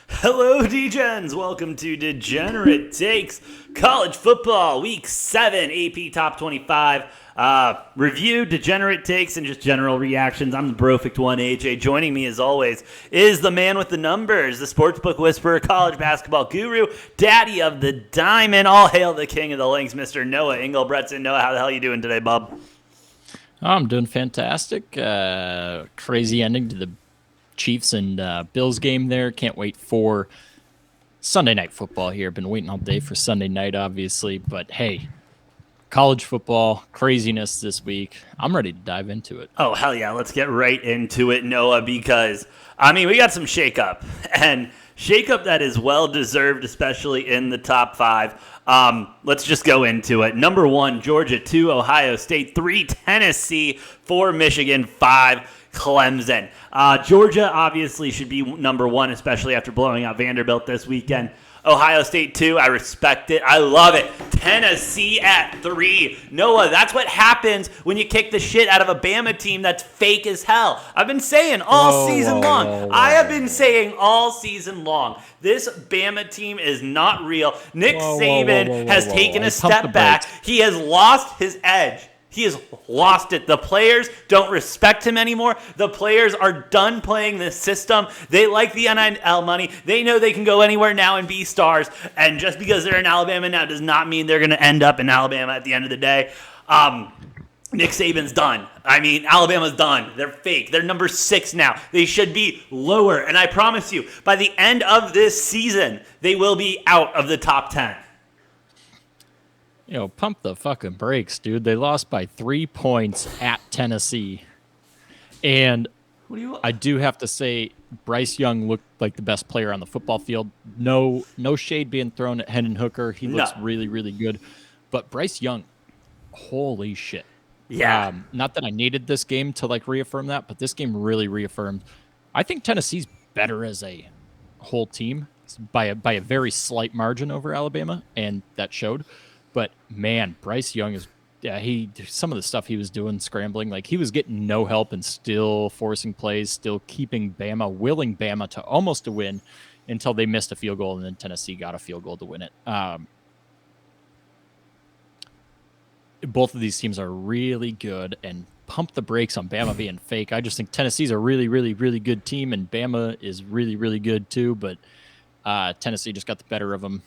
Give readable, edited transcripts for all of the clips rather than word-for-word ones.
Hello, Degens! Welcome to Degenerate Takes College Football Week 7 AP Top 25 review, Degenerate Takes, and just general reactions. I'm the Brofect1 AJ. Joining me, as always, is the man with the numbers, the sportsbook whisperer, college basketball guru, daddy of the diamond. All hail the king of the links, Mr. Noah Engelbretson. Noah, how the hell you doing today, bub? I'm doing fantastic. Crazy ending to the Chiefs and Bills game there. Can't wait for Sunday night football here. Been waiting all day for Sunday night, obviously. But hey, college football, craziness this week. I'm ready to dive into it. Oh, hell yeah. Let's get right into it, Noah, because, we got some shakeup. And shakeup that is well-deserved, especially in the top five. Let's just go into it. Number 1, Georgia. 2, Ohio State. 3, Tennessee. 4, Michigan. 5, Clemson. Georgia obviously should be number 1, especially after blowing out Vanderbilt this weekend. Ohio State 2, I respect it. I love it. Tennessee at 3. Noah, that's what happens when you kick the shit out of a Bama team that's fake as hell. I've been saying all season long. I have been saying all season long. This Bama team is not real. Nick Saban has taken a step back. He has lost his edge. He has lost it. The players don't respect him anymore. The players are done playing this system. They like the NIL money. They know they can go anywhere now and be stars. And just because they're in Alabama now does not mean they're going to end up in Alabama at the end of the day. Nick Saban's done. Alabama's done. They're fake. They're number 6 now. They should be lower. And I promise you, by the end of this season, they will be out of the top 10. Pump the fucking brakes, dude. They lost by 3 points at Tennessee. And I do have to say, Bryce Young looked like the best player on the football field. No shade being thrown at Hendon Hooker. He looks really, really good. But Bryce Young, holy shit. Yeah. Not that I needed this game to reaffirm that, but this game really reaffirmed. I think Tennessee's better as a whole team by a very slight margin over Alabama, and that showed. But man, Bryce Young is some of the stuff he was doing, scrambling, he was getting no help and still forcing plays, still keeping willing Bama to almost a win until they missed a field goal, and then Tennessee got a field goal to win it. Both of these teams are really good, and pump the brakes on Bama being fake. I just think Tennessee's a really, really, really good team, and Bama is really, really good too, but Tennessee just got the better of them.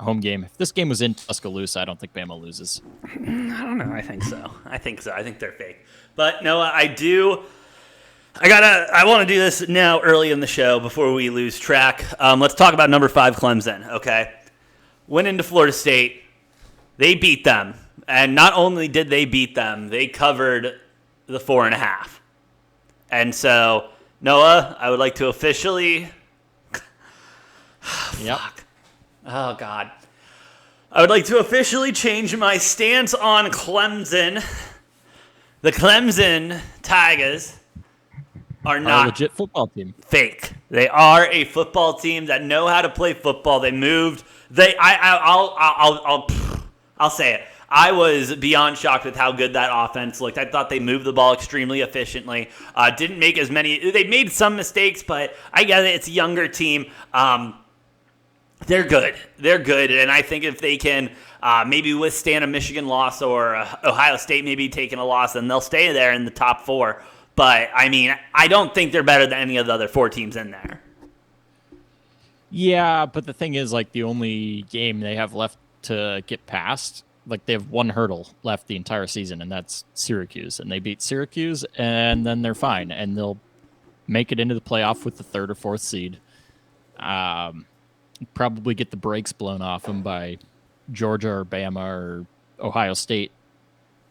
Home game. If this game was in Tuscaloosa, I don't think Bama loses. I don't know. I think so. I think they're fake. But Noah, I want to do this now early in the show before we lose track. Let's talk about number 5 Clemson, okay? Went into Florida State. They beat them. And not only did they beat them, they covered the 4.5. And so, Noah, I would like to officially... Yep. Fuck. Oh, God. I would like to officially change my stance on Clemson. The Clemson Tigers are not a legit football team. Fake. They are a football team that know how to play football. They moved. I'll say it. I was beyond shocked with how good that offense looked. I thought they moved the ball extremely efficiently. Didn't make as many. They made some mistakes, but I get it. It's a younger team. They're good. And I think if they can maybe withstand a Michigan loss or Ohio State maybe taking a loss, then they'll stay there in the top 4. But, I don't think they're better than any of the other 4 teams in there. Yeah, but the thing is, the only game they have left to get past, they have one hurdle left the entire season, and that's Syracuse. And they beat Syracuse, and then they're fine. And they'll make it into the playoff with the 3rd or 4th seed. Probably get the brakes blown off them by Georgia or Bama or Ohio State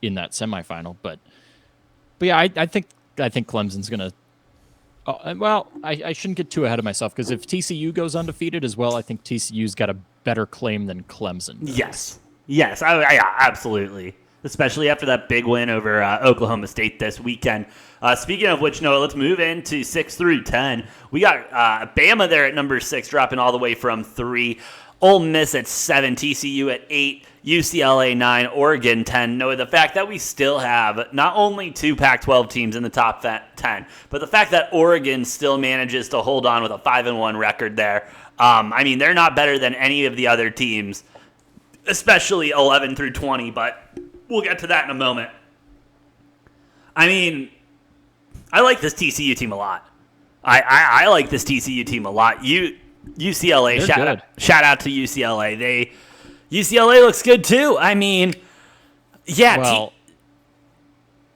in that semifinal. But yeah, I think Clemson's gonna. I shouldn't get too ahead of myself, because if TCU goes undefeated as well, I think TCU's got a better claim than Clemson does. Yes, I absolutely. Especially after that big win over Oklahoma State this weekend. Speaking of which, Noah, let's move into 6 through 10. We got Bama there at number 6, dropping all the way from 3. Ole Miss at 7, TCU at 8, UCLA 9, Oregon 10. No, the fact that we still have not only 2 Pac-12 teams in the top 10, but the fact that Oregon still manages to hold on with a 5-1 record there. I mean, they're not better than any of the other teams, especially 11 through 20, but we'll get to that in a moment. I mean, I like this TCU team a lot. I like this TCU team a lot. UCLA, shout out to UCLA. UCLA looks good too. I mean, yeah,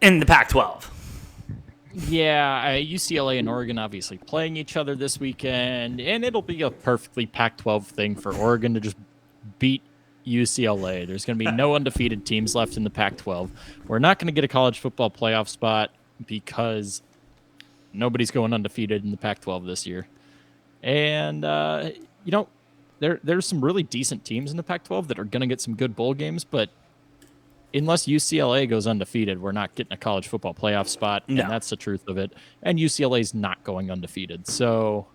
in the Pac-12. Yeah, UCLA and Oregon obviously playing each other this weekend, and it'll be a perfectly Pac-12 thing for Oregon to just beat UCLA. There's going to be no undefeated teams left in the Pac-12. We're not going to get a college football playoff spot because nobody's going undefeated in the Pac-12 this year. And, there's some really decent teams in the Pac-12 that are going to get some good bowl games, but unless UCLA goes undefeated, we're not getting a college football playoff spot, and that's the truth of it. And UCLA's not going undefeated. So,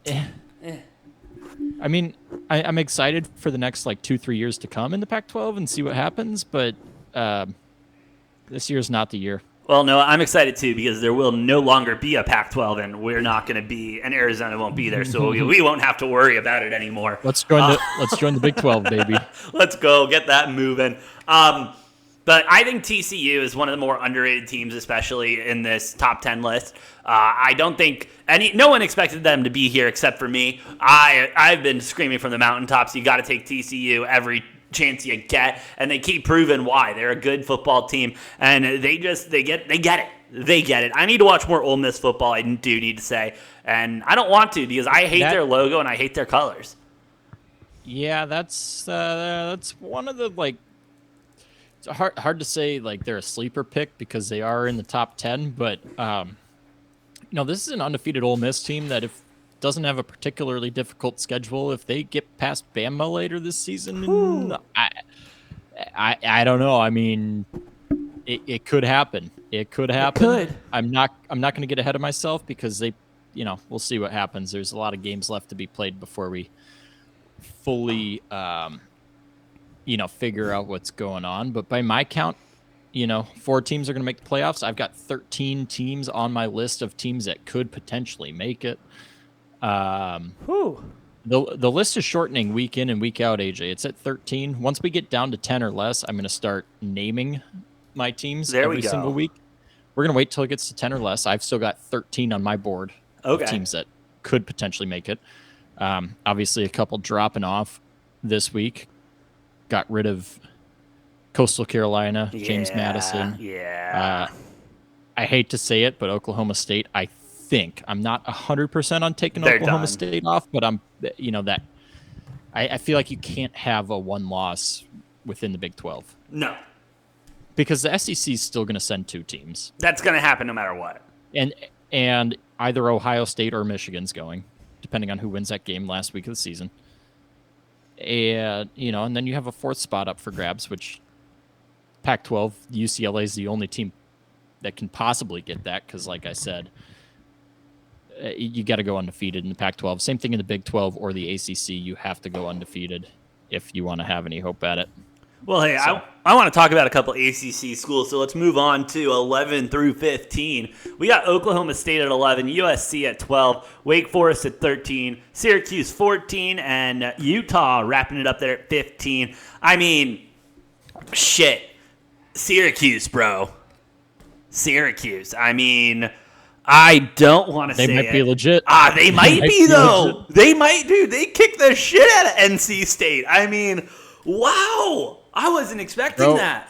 I mean, I'm excited for the next, 2-3 years to come in the Pac-12 and see what happens, but this year's not the year. Well, no, I'm excited too because there will no longer be a Pac-12, and we're not going to be, and Arizona won't be there, so we won't have to worry about it anymore. Let's join the Big 12, baby. Let's go get that moving. But I think TCU is one of the more underrated teams, especially in this top 10 list. I don't think no one expected them to be here except for me. I've been screaming from the mountaintops, you got to take TCU every chance you get, and they keep proving why. They're a good football team, and they get it. I need to watch more Ole Miss football, I do need to say, and I don't want to because I hate their logo and I hate their colors. Yeah, that's one of the it's hard to say they're a sleeper pick because they are in the top 10, but this is an undefeated Ole Miss team that if doesn't have a particularly difficult schedule, if they get past Bama later this season, I don't know. I mean, it could happen. It could happen. It could. I'm not going to get ahead of myself because we'll see what happens. There's a lot of games left to be played before we fully figure out what's going on. But by my count, 4 teams are going to make the playoffs. I've got 13 teams on my list of teams that could potentially make it. The list is shortening week in and week out, AJ. It's at 13. Once we get down to 10 or less, I'm going to start naming my teams every single week. We're going to wait till it gets to 10 or less. I've still got 13 on my board of teams that could potentially make it. Obviously, a couple dropping off this week. Got rid of Coastal Carolina, James Madison. Yeah. I hate to say it, but Oklahoma State, I'm not 100% on taking Oklahoma State off, but I'm, that I feel like you can't have a one loss within the Big 12. No. Because the SEC is still going to send 2 teams. That's going to happen no matter what. And either Ohio State or Michigan's going, depending on who wins that game last week of the season. And, and then you have a 4th spot up for grabs, which Pac-12, UCLA is the only team that can possibly get that because, like I said, you got to go undefeated in the Pac-12. Same thing in the Big 12 or the ACC. You have to go undefeated if you want to have any hope at it. Well, hey, I want to talk about a couple ACC schools, so let's move on to 11 through 15. We got Oklahoma State at 11, USC at 12, Wake Forest at 13, Syracuse 14, and Utah wrapping it up there at 15. I mean, shit. Syracuse, bro. Syracuse. I mean, I don't want to say they might be legit. They might be, though. They might, dude. They kicked the shit out of NC State. I mean, wow. I wasn't expecting that.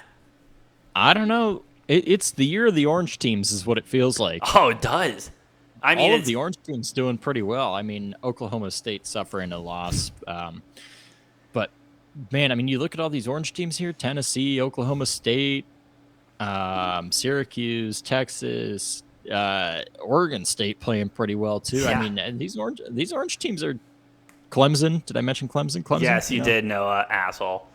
I don't know. It's the year of the orange teams is what it feels like. Oh, it does. I mean, all of the orange teams doing pretty well. I mean, Oklahoma State suffering a loss. But, man, I mean, you look at all these orange teams here, Tennessee, Oklahoma State, Syracuse, Texas, Oregon State playing pretty well, too. Yeah. I mean, these orange teams are Clemson. Did I mention Clemson? Yes, you did, Noah, asshole.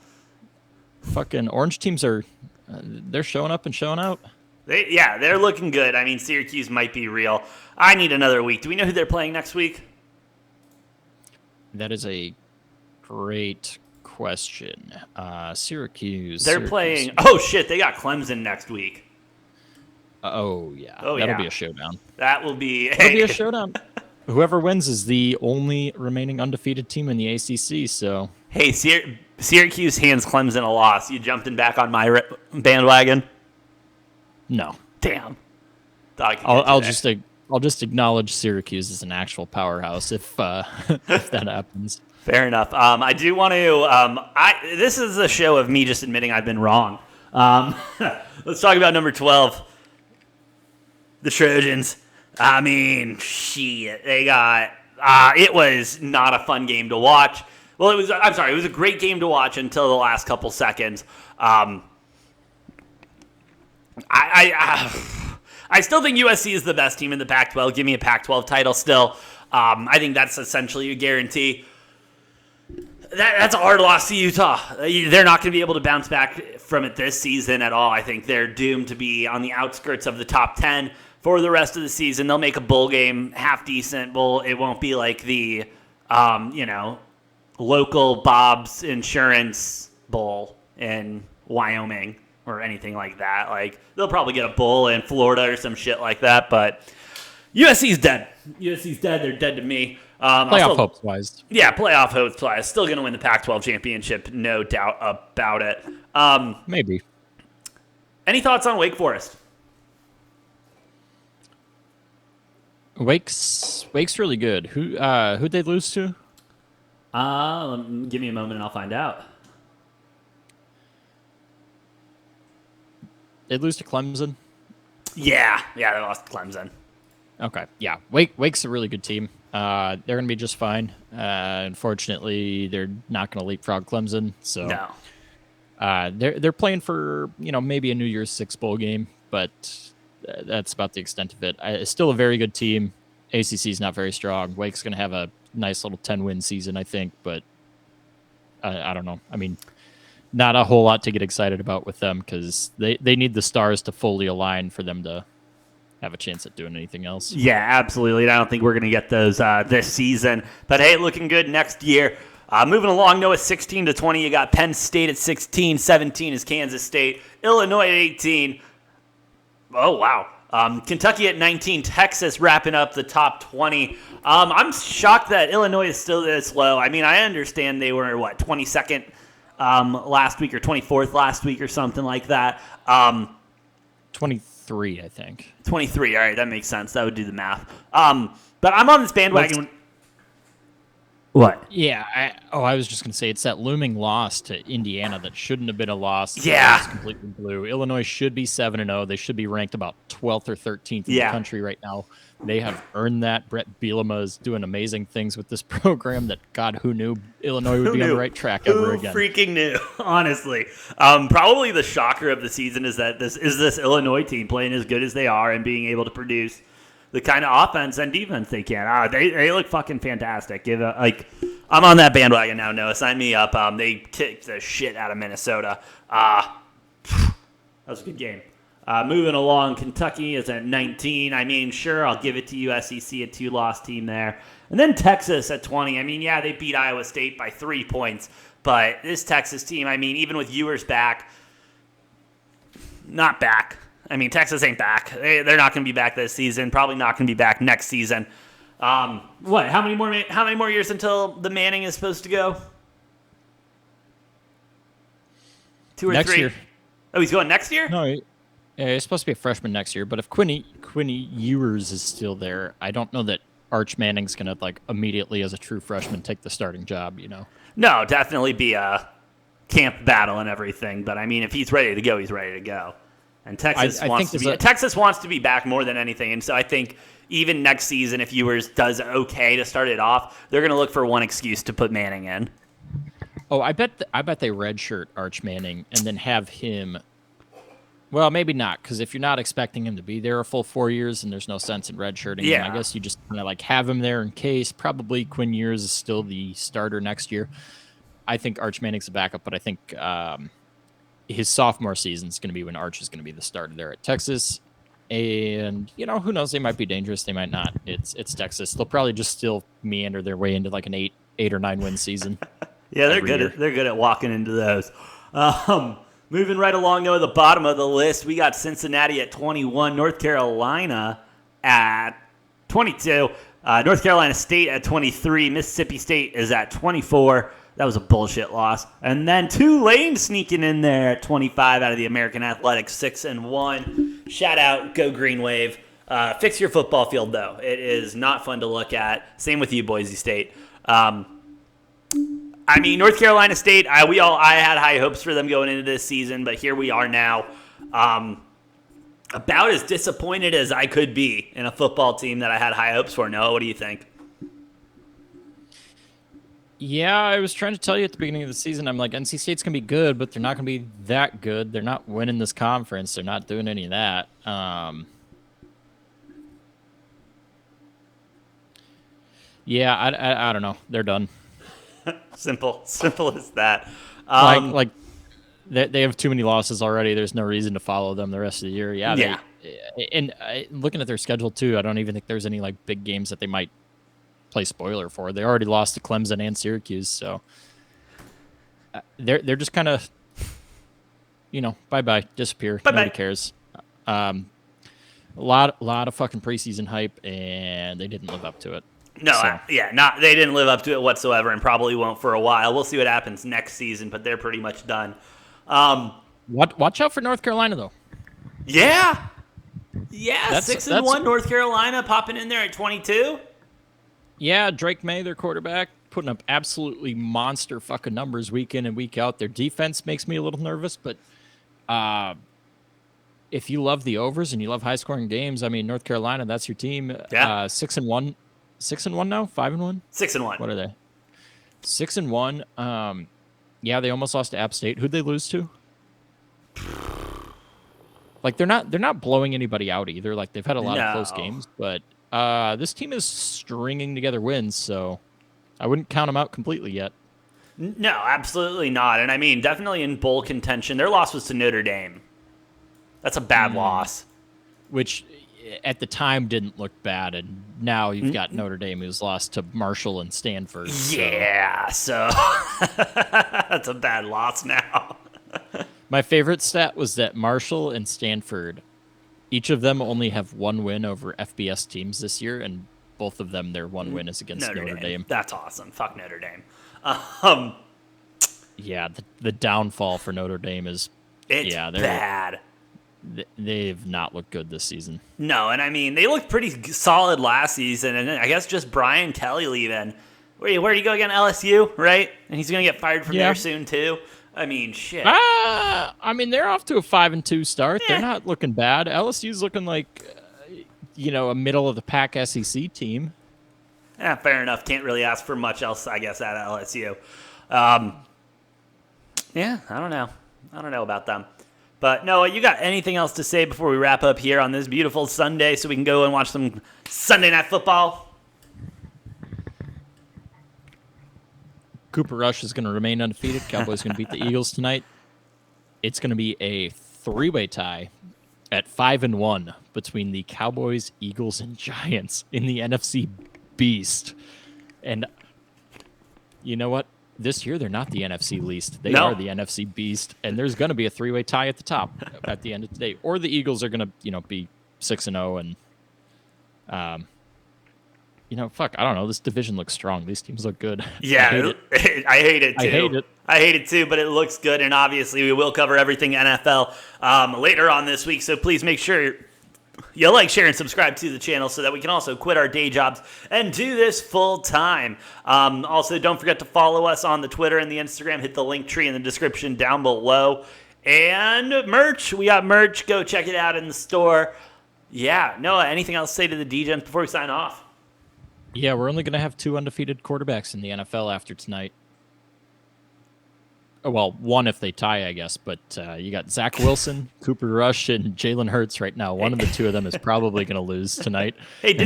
Fucking orange teams are they're showing up and showing out. They're looking good. I mean, Syracuse might be real. I need another week. Do we know who they're playing next week? That is a great question. Syracuse. They're playing. Oh shit! They got Clemson next week. Oh yeah, Oh that'll yeah, be a showdown. that will be. It'll be a showdown. Whoever wins is the only remaining undefeated team in the ACC. So Hey, Syracuse hands Clemson a loss. You jumping back on my bandwagon? no, Damn. Thought I could I'll get you there. I'll just acknowledge Syracuse as an actual powerhouse if if that happens. Fair enough. I do want to. This is a show of me just admitting I've been wrong. Let's talk about number 12, the Trojans. I mean, shit. They got. It was not a fun game to watch. Well, it was. I'm sorry. It was a great game to watch until the last couple seconds. I still think USC is the best team in the Pac-12. Give me a Pac-12 title still. I think that's essentially a guarantee. That's a hard loss to Utah. They're not going to be able to bounce back from it this season at all. I think they're doomed to be on the outskirts of the top 10 for the rest of the season. They'll make a bowl game, half decent bowl. It won't be like the, local Bob's Insurance Bowl in Wyoming or anything like that. Like, they'll probably get a bowl in Florida or some shit like that, but USC's dead. USC's dead. They're dead to me. Playoff hopes wise. Yeah, playoff hopes wise. Still going to win the Pac-12 championship, no doubt about it. Maybe. Any thoughts on Wake Forest? Wake's really good. Who'd they lose to? Give me a moment and I'll find out. They lose to Clemson. Yeah, they lost to Clemson. Okay, yeah. Wake's a really good team. They're going to be just fine. Unfortunately, they're not going to leapfrog Clemson. So No. they're playing for maybe a New Year's Six bowl game, but that's about the extent of it. It's still a very good team. ACC is not very strong. Wake's going to have a nice little 10-win season, I think, but I don't know. I mean, not a whole lot to get excited about with them because they need the stars to fully align for them to have a chance at doing anything else. Yeah, absolutely. I don't think we're going to get those this season. But, hey, looking good next year. Moving along, Noah, 16-20. You got Penn State at 16. 17 is Kansas State. Illinois at 18. Oh, wow. Kentucky at 19. Texas wrapping up the top 20. I'm shocked that Illinois is still this low. I mean, I understand they were, 22nd last week or 24th last week or something like that. 23, I think. 23. All right, that makes sense. That would do the math. But I'm on this bandwagon. What? Yeah. I was just going to say it's that looming loss to Indiana that shouldn't have been a loss. Yeah. It's completely blue. Illinois should be 7-0. They should be ranked about 12th or 13th in the country right now. They have earned that. Brett Bielema is doing amazing things with this program that, God, who knew Illinois would be on the right track ever again. Who freaking knew, honestly. Probably the shocker of the season is that this Illinois team playing as good as they are and being able to produce the kind of offense and defense they can. They look fucking fantastic. I'm on that bandwagon now, Noah. Sign me up. They kicked the shit out of Minnesota. That was a good game. Moving along, Kentucky is at 19. I mean, sure, I'll give it to USC, a 2-loss team there. And then Texas at 20. I mean, yeah, they beat Iowa State by 3 points. But this Texas team, I mean, even with Ewers back, not back. I mean, Texas ain't back. They're not going to be back this season. Probably not going to be back next season. What? How many more years until the Manning is supposed to go? 2 or next 3? Year. Oh, he's going next year? No, he's supposed to be a freshman next year. But if Quinny Ewers is still there, I don't know that Arch Manning's going to immediately as a true freshman take the starting job. No, definitely be a camp battle and everything. But I mean, if he's ready to go, he's ready to go. And Texas Texas wants to be back more than anything. And so I think even next season, if Ewers does okay to start it off, they're going to look for one excuse to put Manning in. Oh, I bet they redshirt Arch Manning and then have him. Well, maybe not, because if you're not expecting him to be there a full 4 years, and there's no sense in redshirting him, I guess you just kind of have him there in case. Probably Quinn Ewers is still the starter next year. I think Arch Manning's a backup, but I think his sophomore season is going to be when Arch is going to be the starter there at Texas. And, who knows? They might be dangerous. They might not. It's Texas. They'll probably just still meander their way into an 8 or 9 win season. Yeah, they're good. They're good at walking into those. Moving right along, though, at the bottom of the list, we got Cincinnati at 21, North Carolina at 22, North Carolina State at 23, Mississippi State is at 24. That was a bullshit loss. And then Tulane sneaking in there at 25 out of the American Athletics 6-1. Shout out, go Green Wave. Fix your football field, though. It is not fun to look at. Same with you, Boise State. I mean, North Carolina State, I had high hopes for them going into this season, but here we are now. About as disappointed as I could be in a football team that I had high hopes for. Noah, what do you think? Yeah, I was trying to tell you at the beginning of the season, I'm like, NC State's going to be good, but they're not going to be that good. They're not winning this conference. They're not doing any of that. Yeah, I don't know. They're done. Simple as that. They have too many losses already. There's no reason to follow them the rest of the year. Yeah. Looking at their schedule too, I don't even think there's any like big games that they might play spoiler for. They already lost to Clemson and Syracuse, so they're just kind of, bye, disappear. Nobody cares. A lot of fucking preseason hype, and they didn't live up to it. No, so. They didn't live up to it whatsoever, and probably won't for a while. We'll see what happens next season, but they're pretty much done. Watch out for North Carolina, though. Yeah, 6-1 North Carolina popping in there at 22. Yeah, Drake May, their quarterback, putting up absolutely monster fucking numbers week in and week out. Their defense makes me a little nervous, but if you love the overs and you love high-scoring games, I mean, North Carolina, that's your team. Yeah. 6-1. 6-1 now? 5-1? 6-1. What are they? 6-1. Yeah, they almost lost to App State. Who'd they lose to? Like they're not blowing anybody out either. Like they've had a lot of close games, but this team is stringing together wins, so I wouldn't count them out completely yet. No, absolutely not. And I mean, definitely in bowl contention. Their loss was to Notre Dame. That's a bad loss. Which at the time didn't look bad, and now you've got Notre Dame who's lost to Marshall and Stanford. Yeah, so that's a bad loss now. My favorite stat was that Marshall and Stanford, each of them only have one win over FBS teams this year, and both of them, their one win is against Notre Dame. That's awesome. Fuck Notre Dame. Yeah, the downfall for Notre Dame is they're bad. They've not looked good this season. No, and I mean, they looked pretty solid last season, and I guess just Brian Kelly leaving. Where do you go again? LSU, right? And he's going to get fired from there soon, too. I mean, shit. I mean, they're off to a 5-2 start. They're not looking bad. LSU's looking like, a middle-of-the-pack SEC team. Yeah, fair enough. Can't really ask for much else, I guess, out of LSU. Yeah, I don't know. I don't know about them. But, Noah, you got anything else to say before we wrap up here on this beautiful Sunday so we can go and watch some Sunday Night Football? Cooper Rush is going to remain undefeated. Cowboys going to beat the Eagles tonight. It's going to be a three-way tie at 5-1 between the Cowboys, Eagles, and Giants in the NFC Beast. And you know what? This year, they're not the NFC least. They are the NFC Beast, and there's going to be a three-way tie at the top at the end of the day. Or the Eagles are going to, be 6-0, and fuck, I don't know. This division looks strong. These teams look good. Yeah, I hate it too. I hate it too, but it looks good, and obviously we will cover everything NFL later on this week, so please make sure you like, share, and subscribe to the channel so that we can also quit our day jobs and do this full time. Also, don't forget to follow us on the Twitter and the Instagram. Hit the link tree in the description down below. And merch. We got merch. Go check it out in the store. Yeah. Noah, anything else to say to the Degens before we sign off? Yeah, we're only going to have 2 undefeated quarterbacks in the NFL after tonight. Well, one if they tie, I guess, but you got Zach Wilson, Cooper Rush, and Jalen Hurts right now. One of the two of them is probably going to lose tonight.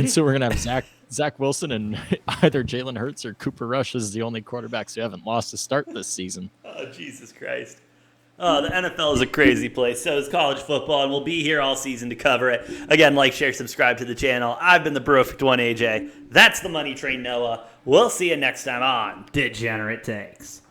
So we're going to have Zach Wilson and either Jalen Hurts or Cooper Rush as the only quarterbacks who haven't lost to start this season. Oh, Jesus Christ. Oh, the NFL is a crazy place. So is college football, and we'll be here all season to cover it. Again, like, share, subscribe to the channel. I've been the Brofect1 AJ. That's the Money Train Noah. We'll see you next time on Degenerate Takes.